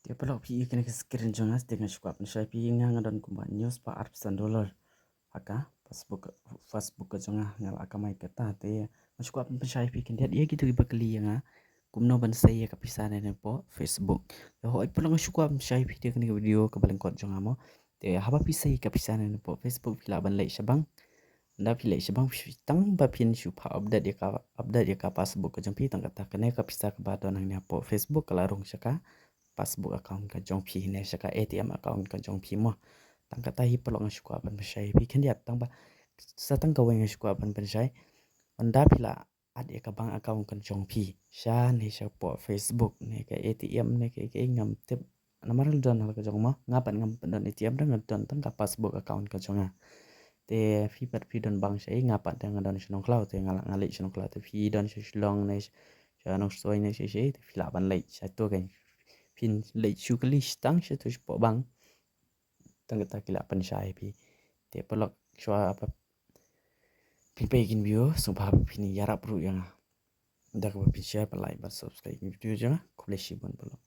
Dia pelak pi kena keskirin jangas dengan suka pensai pi ngang dan kumba news pa $100 aka Facebook ke jangah ngal aka mai kata te suka pensai pi kan dia gitu ibakli yang kumno ban sai ka pisana ne po Facebook yo hoi pelak suka pensai pi dia kena video ke baling kot jangah mo te haba pisai ka pisana ne po Facebook pila ban lai sabang nda pila sabang tang ba pin su pa update dia ka Facebook ke jampi tang kata kena ka pisa ka ba don nang po Facebook kala rong saka passbook account ka jong phi ne saka ATM account ka jong phi mo tang kata hi pelong sku ban besai pi kan dia tang ba satang ka weng sku ban besai anda pila ade ka bang account kan jong phi sha ne sha po Facebook ne ka ATM ne ke ngam te namar don ka jong mo ngapan ngam don ATM dan don tang ka passbook account ka jonga te phi pat phi don bang sai ngapan tang don snong cloud te ngalak ngali snong cloud te phi don long ne sha nong soi ne sai te phi la ban lai sa to kan pin lei chu kali stang she tu po bang tang ta kila pan shai pi te polok chwa apa pin pe gin bio so ba pin yara pro yang dak ba pin share pa like ba subscribe video jang ko le shi bon polok